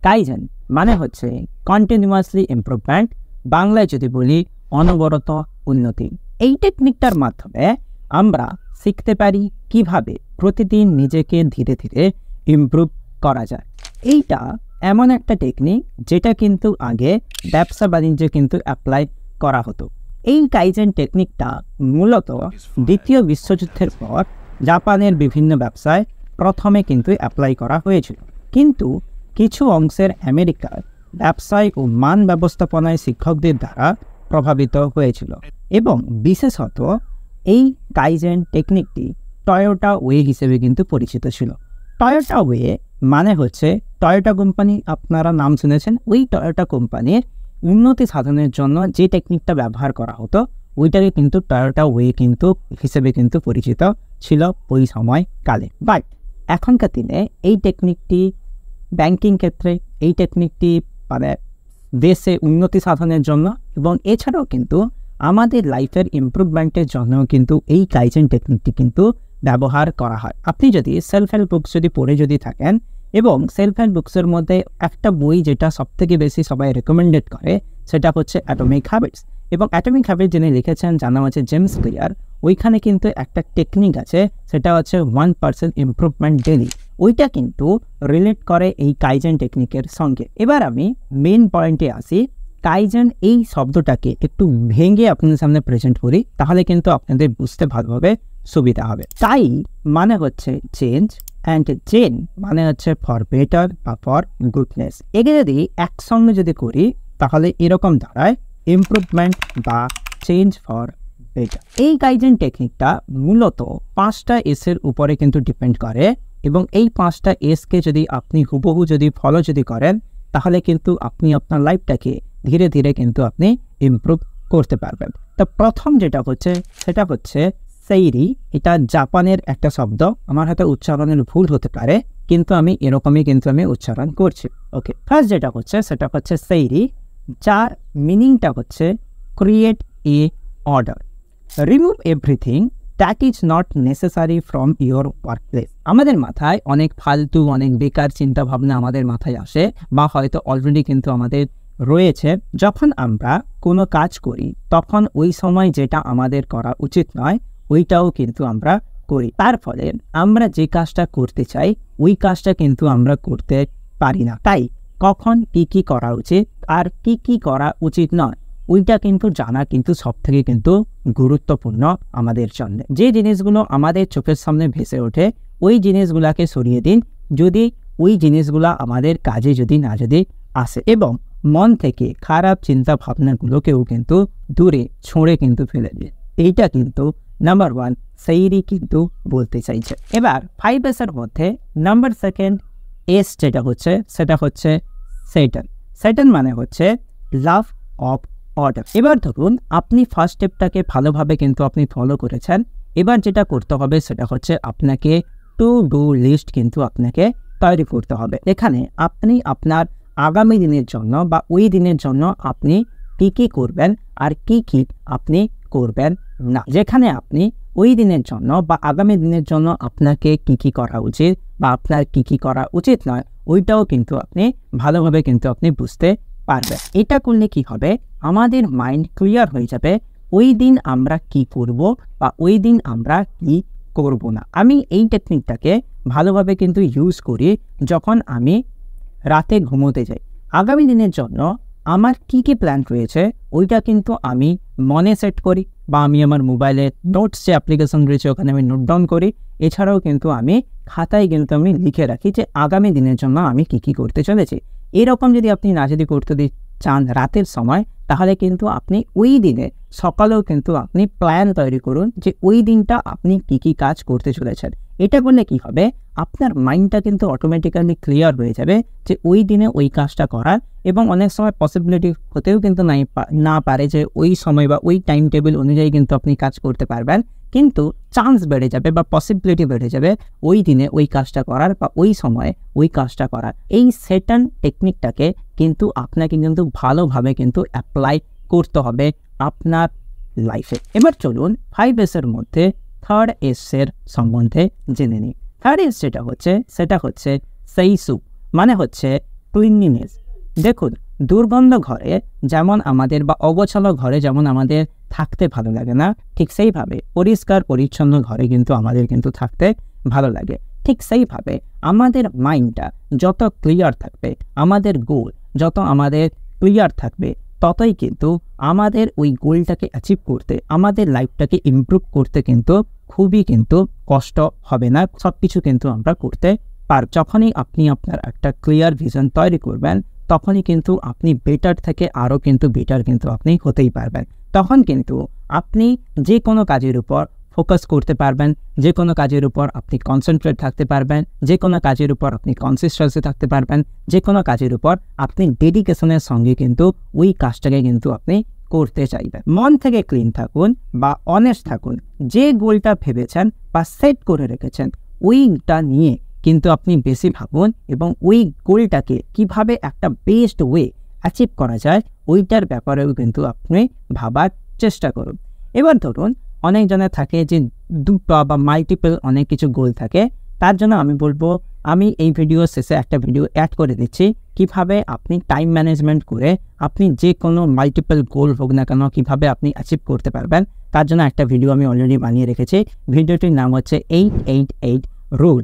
Kaizen মানে হচ্ছে continuously improvement, বাংলায় যদি বলি অনবরত উন্নতি। এই টেকনিকটার মাধ্যমে আমরা শিখতে পারি কিভাবে প্রতিদিন নিজেকে ধীরে ধীরে ইমপ্রুভ করা যায়। এইটা এমন একটা টেকনিক যেটা কিন্তু আগে ব্যবসা বাণিজ্যে কিন্তু অ্যাপ্লাই করা হতো। এই কাইজেন টেকনিকটা মূলত দ্বিতীয় বিশ্বযুদ্ধের পর জাপানের বিভিন্ন ব্যবসায় প্রথমে কিন্তু অ্যাপ্লাই করা হয়েছিল, কিন্তু কিছু অংশের আমেরিকার ব্যবসায় ও মান ব্যবস্থাপনায় শিক্ষকদের দ্বারা প্রভাবিত হয়েছিল এবং বিশেষত এই কাইজেন টেকনিকটি টয়োটা ওয়ে হিসেবে কিন্তু পরিচিত ছিল। টয়োটা ওয়ে মানে হচ্ছে টয়োটা কোম্পানি, আপনারা নাম শুনেছেন। ওই টয়োটা কোম্পানির উন্নতি সাধনের জন্য যে টেকনিকটা ব্যবহার করা হতো ওইটাকে কিন্তু টয়োটা ওয়ে কিন্তু হিসেবে কিন্তু পরিচিত ছিল ওই সময়কালে। বাট এখনকার দিনে এই টেকনিকটি ব্যাংকিং ক্ষেত্রে, এই টেকনিকটি মানে দেশে উন্নতি সাধনের জন্য এবং এছাড়াও কিন্তু আমাদের লাইফের ইমপ্রুভমেন্টের জন্য কিন্তু এই কাইজেন টেকনিকটি কিন্তু ব্যবহার করা হয়। আপনি যদি সেলফ হেল্প বুকস যদি পড়ে যদি থাকেন এবং সেলফ হেল্প বুকসের মধ্যে একটা বই যেটা সবথেকে বেশি সবাই রেকমেন্ডেড করে সেটা হচ্ছে অ্যাটমিক হ্যাবিটস, এবং অ্যাটমিক হ্যাবিট যিনি লিখেছেন যার নাম হচ্ছে জেমস ক্লিয়ার। ওইখানে কিন্তু একটা টেকনিক আছে সেটা হচ্ছে 1% ইমপ্রুভমেন্ট ডেলি, ওইটা কিন্তু রিলেট করে এই কাইজেন টেকনিকের সঙ্গে। এবার আমি মেন পয়েন্টে আসি। কাইজেন এই শব্দটাকে একটু ভেঙে আপনাদের সামনে প্রেজেন্ট করি, তাহলে কিন্তু আপনাদের বুঝতে ভালোভাবে সুবিধা হবে। কাই মানে হচ্ছে চেঞ্জ অ্যান্ড জেন মানে হচ্ছে ফর বেটার বা ফর গুডনেস। একে যদি একসঙ্গে যদি করি তাহলে এরকম দাঁড়ায় ইমপ্রুভমেন্ট বা চেঞ্জ ফর বেটার। এই কাইজেন টেকনিকটা মূলত 5টা এসের উপরে কিন্তু ডিপেন্ড করে এবং এই 5টা এসকে যদি আপনি হুবহু যদি ফলো যদি করেন তাহলে কিন্তু আপনি আপনার লাইফটাকে ধীরে ধীরে কিন্তু আপনি ইমপ্রুভ করতে পারবেন। তো প্রথম যেটা হচ্ছে সেটা হচ্ছে সেইরি। এটা জাপানের একটা শব্দ, আমার হাতে উচ্চারণের ভুল হতে পারে কিন্তু আমি এরকমই কিন্তু আমি উচ্চারণ করছি। ওকে, ফার্স্ট যেটা হচ্ছে সেটা হচ্ছে সেইরি, যার মিনিংটা হচ্ছে create a order, remove everything that is not necessary from your work place. আমাদের মাথায় অনেক ফালতু অনেক বেকার চিন্তা ভাবনা আমাদের মাথায় আসে বা হয়তো অলরেডি কিন্তু আমাদের রয়েছে। যখন আমরা কোনো কাজ করি তখন ওই সময় যেটা আমাদের করা উচিত নয় ওইটাও কিন্তু আমরা করি, তার ফলে আমরা যে কাজটা করতে চাই ওই কাজটা কিন্তু আমরা করতে পারি না। তাই কখন কি করা উচিত আর কি করা উচিত নয় ওইটা কিন্তু জানা কিন্তু সব থেকে কিন্তু গুরুত্বপূর্ণ আমাদের জন্য। যে জিনিসগুলো আমাদের চোখের সামনে ভেসে ওঠে ওই জিনিসগুলাকে সরিয়ে দিন যদি ওই জিনিসগুলা আমাদের কাজে যদি না যদি আসে, এবং মন থেকে খারাপ চিন্তা ভাবনাগুলোকেও কিন্তু দূরে ছুঁড়ে কিন্তু ফেলে দিন। এইটা কিন্তু নাম্বার 1 সেইরি কিন্তু বলতে চাইছে। এবার 5 এর মধ্যে নাম্বার 2 এস যেটা হচ্ছে সেটা হচ্ছে সেটান। সেটান মানে হচ্ছে লাভ অফ অর্ডার। এবার ধরুন আপনি ফার্স্ট স্টেপটাকে ভালোভাবে কিন্তু আপনি ফলো করেছেন, এবার যেটা করতে হবে সেটা হচ্ছে আপনাকে টু ডু লিস্ট কিন্তু আপনাকে তৈরি করতে হবে। এখানে আপনি আপনার আগামী দিনের জন্য বা ওই দিনের জন্য আপনি কি করবেন আর কি আপনি করবেন না, যেখানে আপনি ওই দিনের জন্য বা আগামী দিনের জন্য আপনাকে কি করা উচিত বা আপনার কি করা উচিত নয় ওইটাও কিন্তু আপনি ভালোভাবে কিন্তু আপনি বুঝতে পারবেন। এটা করলে কি হবে, আমাদের মাইন্ড ক্লিয়ার হয়ে যাবে ওই দিন আমরা কি করব বা ওই দিন আমরা কি করব না। আমি এই টেকনিকটাকে ভালোভাবে কিন্তু ইউজ করি যখন আমি রাতে ঘুমোতে যাই। আগামী দিনের জন্য আমার কি প্ল্যান রয়েছে ওইটা কিন্তু আমি মনে সেট করি বা আমি আমার মোবাইলে নোটস যে অ্যাপ্লিকেশন রয়েছে ওখানে আমি নোট ডাউন করি। এছাড়াও কিন্তু আমি খাতায় কিন্তু আমি লিখে রাখি যে আগামী দিনের জন্য আমি কি করতে চলেছি। এরকম যদি আপনি না যদি করতে চান রাতের সময় তাহলে কিন্তু আপনি ওই দিনে সকালেও কিন্তু আপনি প্ল্যান তৈরি করুন যে ওই দিনটা আপনি কি কাজ করতে চলেছেন। এটা করলে কি হবে, আপনার মাইন্ডটা কিন্তু অটোমেটিক্যালি ক্লিয়ার হয়ে যাবে যে ওই দিনে ওই কাজটা করার, এবং অনেক সময় পসিবিলিটি হতেও কিন্তু না পারে যে ওই সময় বা ওই টাইম টেবিল অনুযায়ী কিন্তু আপনি কাজ করতে পারবেন, কিন্তু চান্স বেড়ে যাবে বা পসিবিলিটি বেড়ে যাবে ওই দিনে ওই কাজটা করার বা ওই সময়ে ওই কাজটা করার। এই সেটান টেকনিকটাকে কিন্তু আপনাকে কিন্তু ভালোভাবে কিন্তু অ্যাপ্লাই করতে হবে আপনার লাইফে। এবার চলুন 5 এর মধ্যে 3rd এর সম্বন্ধে জেনে নিই। 3rd যেটা হচ্ছে সেটা হচ্ছে সেইসু, মানে হচ্ছে ক্লিনলিনেস। দেখুন, দুর্গন্ধ ঘরে যেমন আমাদের বা অগোছালো ঘরে যেমন আমাদের থাকতে ভালো লাগে না, ঠিক সেইভাবে পরিষ্কার পরিচ্ছন্ন ঘরে কিন্তু আমাদের কিন্তু থাকতে ভালো লাগে। ঠিক সেইভাবে আমাদের মাইন্ডটা যত ক্লিয়ার থাকবে, আমাদের গোল যত আমাদের ক্লিয়ার থাকবে, ততই কিন্তু আমাদের ওই গোলটাকে অ্যাচিভ করতে, আমাদের লাইফটাকে ইমপ্রুভ করতে কিন্তু খুবই কিন্তু কষ্ট হবে না, সব কিছু কিন্তু আমরা করতে পারব। যখনই আপনি আপনার একটা ক্লিয়ার ভিশন তৈরি করবেন, তখনই কিন্তু আপনি বেটার থেকে আরও কিন্তু বেটার কিন্তু আপনি হতেই পারবেন। তখন কিন্তু আপনি যে কোনো কাজের উপর ফোকাস করতে পারবেন, যে কোনো কাজের উপর আপনি কনসেন্ট্রেট থাকতে পারবেন, যে কোনো কাজের উপর আপনি কনসিস্টেন্সি থাকতে পারবেন, যে কোনো কাজের উপর আপনি ডেডিকেশনের সঙ্গে কিন্তু ওই কাজটাকে কিন্তু আপনি করতে চাইবেন। মন থেকে ক্লিন থাকুন বা অনেস্ট থাকুন, যে গোলটা ভেবেছেন বা সেট করে রেখেছেন ওইটা নিয়ে কিন্তু আপনি বেশি ভাবুন এবং ওই গোলটাকে কিভাবে একটা বেস্ট ওয়ে অ্যাচিভ করা যায় ওইটার ব্যাপারেও কিন্তু আপনি ভাবার চেষ্টা করুন। এবার ধরুন অনেকজনের থাকে যে দুটো বা মাল্টিপল অনেক কিছু গোল থাকে, তার জন্য আমি বলবো আমি এই ভিডিও শেষে একটা ভিডিও অ্যাড করে দিচ্ছি কিভাবে আপনি টাইম ম্যানেজমেন্ট করে আপনি যে কোনো মাল্টিপল গোল হোক না কেন কীভাবে আপনি অ্যাচিভ করতে পারবেন। তার জন্য একটা ভিডিও আমি অলরেডি বানিয়ে রেখেছি। ভিডিওটির নাম হচ্ছে 888 রুল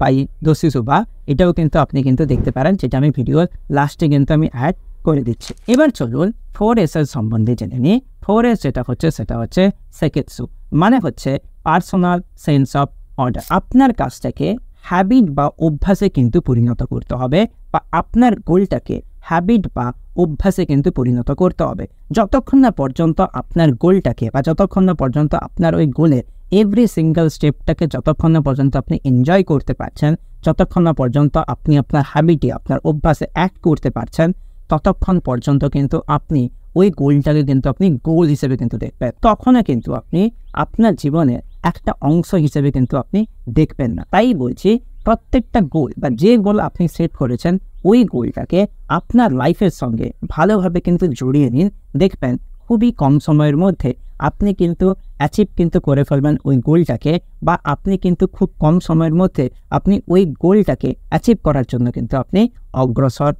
বাই দোষী সুভা। এটাও কিন্তু আপনি কিন্তু দেখতে পারেন, যেটা আমি ভিডিওর লাস্টে কিন্তু আমি অ্যাড করে দিচ্ছি। এবার চলুন 4S এর সম্বন্ধে জেনে নিই। 4S যেটা হচ্ছে সেটা হচ্ছে সেকেটসু, মানে হচ্ছে পার্সোনাল সেন্স অফ অর্ডার। আপনার কাজটাকে হ্যাবিট বা অভ্যাসে কিন্তু পরিণত করতে হবে, বা আপনার গোলটাকে হ্যাবিট বা অভ্যাসে কিন্তু পরিণত করতে হবে। যতক্ষণ না পর্যন্ত আপনার গোলটাকে বা যতক্ষণ না পর্যন্ত আপনার ওই গোলের এভরি সিঙ্গেল স্টেপটাকে যতক্ষণ না পর্যন্ত আপনি এনজয় করতে পারছেন, যতক্ষণ না পর্যন্ত আপনি আপনার হ্যাবিটে আপনার অভ্যাসে অ্যাক্ট করতে পারছেন, ততক্ষণ পর্যন্ত কিন্তু আপনি ওই গোলটাকে কিন্তু আপনি গোল হিসেবে কিন্তু দেখবেন। তখনও কিন্তু আপনি আপনার জীবনের একটা অংশ হিসেবে কিন্তু আপনি দেখবেন না। তাই বলছি, প্রত্যেকটা গোল বা যে গোল আপনি সেট করেছেন ওই গোলটাকে আপনার লাইফের সঙ্গে ভালোভাবে কিন্তু জড়িয়ে নিন। দেখবেন খুবই কম সময়ের মধ্যে আপনি কিন্তু অ্যাচিভ কিন্তু করে ফেলবেন ওই গোলটাকে, বা আপনি কিন্তু খুব কম সময়ের মধ্যে আপনি ওই গোলটাকে অ্যাচিভ করার জন্য কিন্তু আপনি অগ্রসর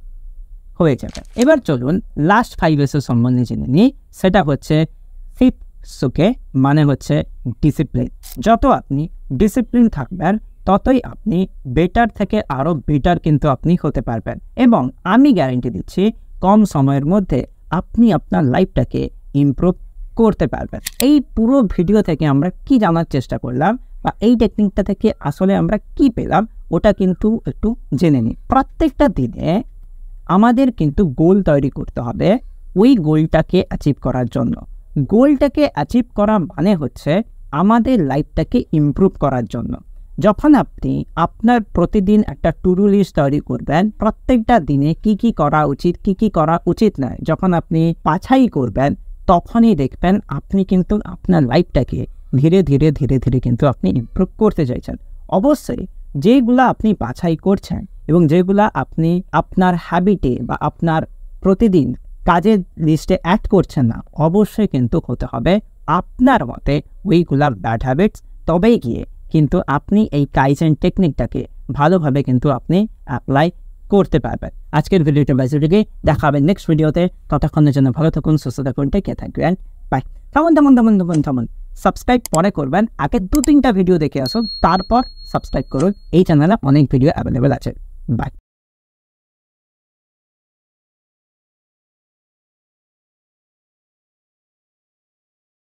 হয়ে যাবেন। এবার চলুন লাস্ট 5S এর সম্বন্ধে জেনে নিই। সেটা হচ্ছে 5th সুকে, মানে হচ্ছে ডিসিপ্লিন। যত আপনি ডিসিপ্লিন থাকবেন ততই আপনি বেটার থেকে আরও বেটার কিন্তু আপনি হতে পারবেন, এবং আমি গ্যারেন্টি দিচ্ছি কম সময়ের মধ্যে আপনি আপনার লাইফটাকে ইমপ্রুভ করতে পারবেন। এই পুরো ভিডিও থেকে আমরা কি জানার চেষ্টা করলাম বা এই টেকনিকটা থেকে আসলে আমরা কি পেলাম ওটা কিন্তু একটু জেনে নিই। প্রত্যেকটা দিনে আমাদের কিন্তু গোল তৈরি করতে হবে ওই গোলটাকে অ্যাচিভ করার জন্য। গোলটাকে অ্যাচিভ করা মানে হচ্ছে আমাদের লাইফটাকে ইমপ্রুভ করার জন্য। যখন আপনি আপনার প্রতিদিন একটা টু ডু লিস্ট তৈরি করবেন, প্রত্যেকটা দিনে কি কি করা উচিত কি কি করা উচিত নয়, যখন আপনি বাছাই করবেন, তখনই দেখবেন আপনি কিন্তু আপনার লাইফটাকে ধীরে ধীরে ধীরে ধীরে কিন্তু আপনি ইমপ্রুভ করতে চাইছেন। অবশ্যই যেগুলা আপনি বাছাই করছেন এবং যেগুলা আপনি আপনার হ্যাবিটে বা আপনার প্রতিদিন কাজের লিস্টে অ্যাড করছেন না, অবশ্যই কিন্তু হতে হবে আপনার মতে ওইগুলা ব্যাড হ্যাবিটস। তবেই গিয়ে কিন্তু আপনি এই কাইজেন টেকনিকটাকে ভালোভাবে কিন্তু আপনি অ্যাপ্লাই করতে পারবেন। আজকের ভিডিওটা বাজেটিকে দেখা হবে নেক্সট ভিডিওতে। ততক্ষণের জন্য ভালো থাকুন, সুস্থ থাকুন, টেকে থাকবেন, বাই। থামুন, সাবস্ক্রাইব পরে করবেন, আগে 2-3টা ভিডিও দেখে আসুন, তারপর সাবস্ক্রাইব করুন। এই চ্যানেলে অনেক ভিডিও অ্যাভেলেবেল আছে। বাই।